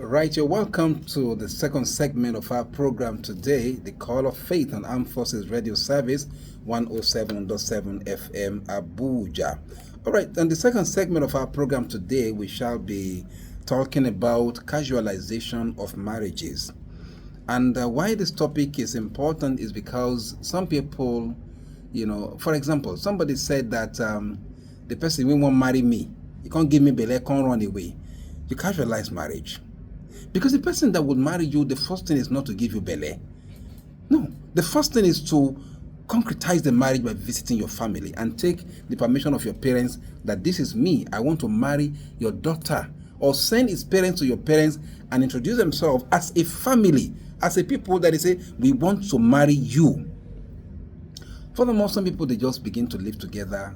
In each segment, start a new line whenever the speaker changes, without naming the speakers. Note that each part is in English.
Right, you're welcome to the second segment of our program today, The Call of Faith on Armed Forces Radio Service, 107.7 FM Abuja. All right, and the second segment of our program today, we shall be talking about casualization of marriages. And why this topic is important is because some people, for example, somebody said that the person will won't marry me. You can't give me belay, can't run away. You casualize marriage. Because the person that would marry you, the first thing is not to give you belay. No, the first thing is to concretize the marriage by visiting your family and take the permission of your parents that this is me, I want to marry your daughter. Or send his parents to your parents and introduce themselves as a family, as a people that they say, we want to marry you. Furthermore, some people, they just begin to live together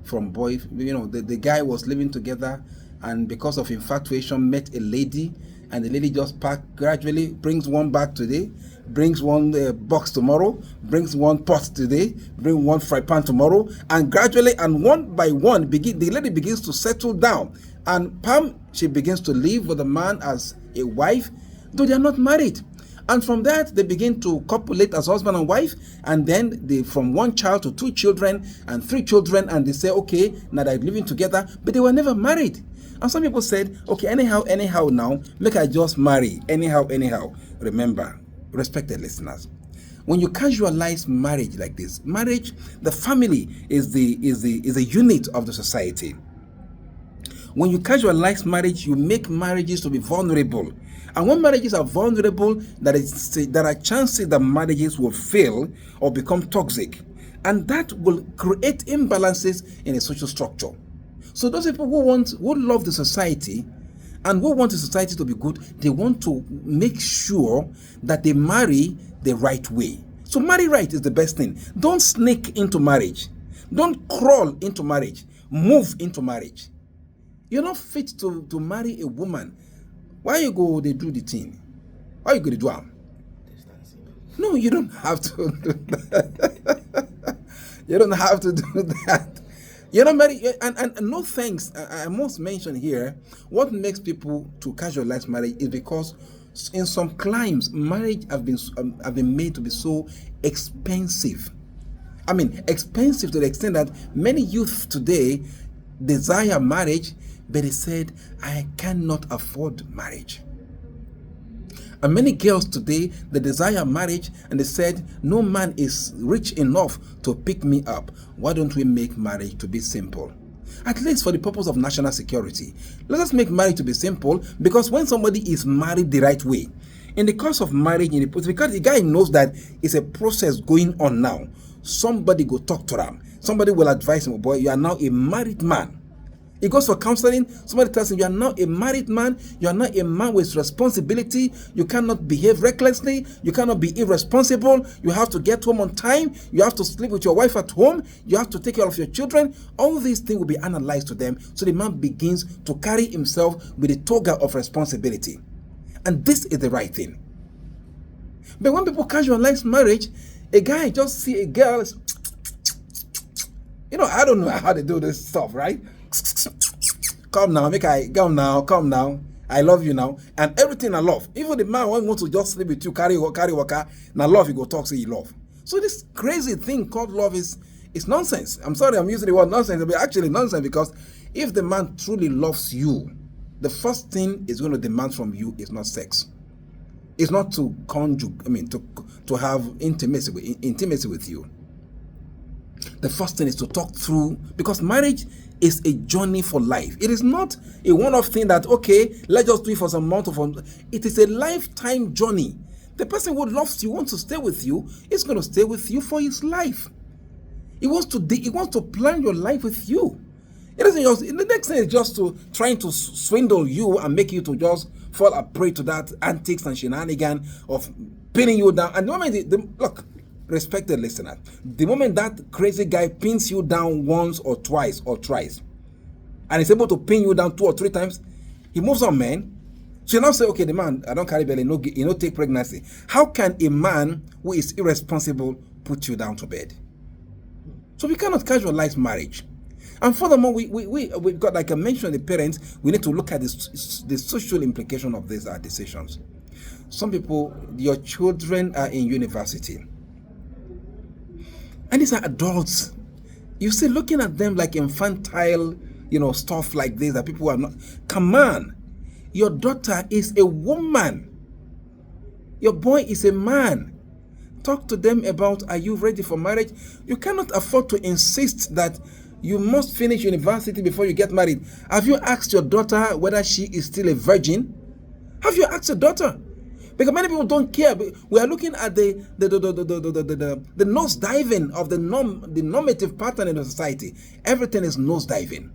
from boy, the guy was living together and because of infatuation met a lady, and the lady just gradually brings one bag today, brings one box tomorrow, brings one pot today, bring one fry pan tomorrow, and gradually and one by one, the lady begins to settle down. And Pam, she begins to live with the man as a wife, though they are not married. And from that, they begin to copulate as husband and wife, and then they from one child to 2 children and 3 children, and they say, okay, now they're living together, but they were never married. And some people said, okay, anyhow now, make I just marry, anyhow. Remember, respected listeners, when you casualize marriage like this, the family is a unit of the society. When you casualize marriage, you make marriages to be vulnerable. And when marriages are vulnerable, there are chances that marriages will fail or become toxic. And that will create imbalances in a social structure. So those people who love the society and who want the society to be good, they want to make sure that they marry the right way. So marry right is the best thing. Don't sneak into marriage. Don't crawl into marriage. Move into marriage. You're not fit to marry a woman. Why you go, they do the thing? Why you go to do them? No, you don't have to do that. You don't have to do that. You're not married, and no thanks. I must mention here, what makes people to casualize marriage is because in some climes, marriage have been made to be so expensive. I mean, expensive to the extent that many youth today desire marriage, but they said, I cannot afford marriage. And many girls today, they desire marriage and they said, no man is rich enough to pick me up. Why don't we make marriage to be simple? At least for the purpose of national security. Let us make marriage to be simple, because when somebody is married the right way, in the course of marriage, because the guy knows that it's a process going on now, somebody go talk to them. Somebody will advise him, boy, you are now a married man. He goes for counseling. Somebody tells him, you are now a married man. You are not a man with responsibility. You cannot behave recklessly. You cannot be irresponsible. You have to get home on time. You have to sleep with your wife at home. You have to take care of your children. All these things will be analyzed to them. So the man begins to carry himself with a toga of responsibility. And this is the right thing. But when people casualize marriage, a guy just see a girl, I don't know how they do this stuff, right? Come now, come now. I love you now. And everything I love. Even the man wants to just sleep with you, carry waka. Now love, you go talk, say you love. So this crazy thing called love is nonsense. I'm sorry, I'm using the word nonsense, but actually nonsense, because if the man truly loves you, the first thing is going to demand from you is not sex. It's not to to have intimacy with you. The first thing is to talk through, because marriage is a journey for life. It is not a one-off thing that, okay, let's just do it for some month or it is a lifetime journey. The person who loves you, wants to stay with you, is going to stay with you for his life. He wants to plan your life with you. It isn't just, the next thing is just to trying to swindle you and make you to just fall a prey to that antics and shenanigan of pinning you down. And the moment, look, respected listener, the moment that crazy guy pins you down once or twice or thrice, and is able to pin you down 2 or 3 times, he moves on, man. So you now say, okay, the man, I don't carry belly, no take pregnancy. How can a man who is irresponsible put you down to bed? So we cannot casualize marriage. And furthermore, we've got, like I mentioned, the parents, we need to look at the social implication of these decisions. Some people, your children are in university, and these are adults. You see, looking at them like infantile, stuff like this that people are not. Come on, your daughter is a woman. Your boy is a man. Talk to them about, are you ready for marriage? You cannot afford to insist that you must finish university before you get married. Have you asked your daughter whether she is still a virgin? Have you asked your daughter? Because many people don't care. We are looking at the nose diving of the normative pattern in the society. Everything is nose diving.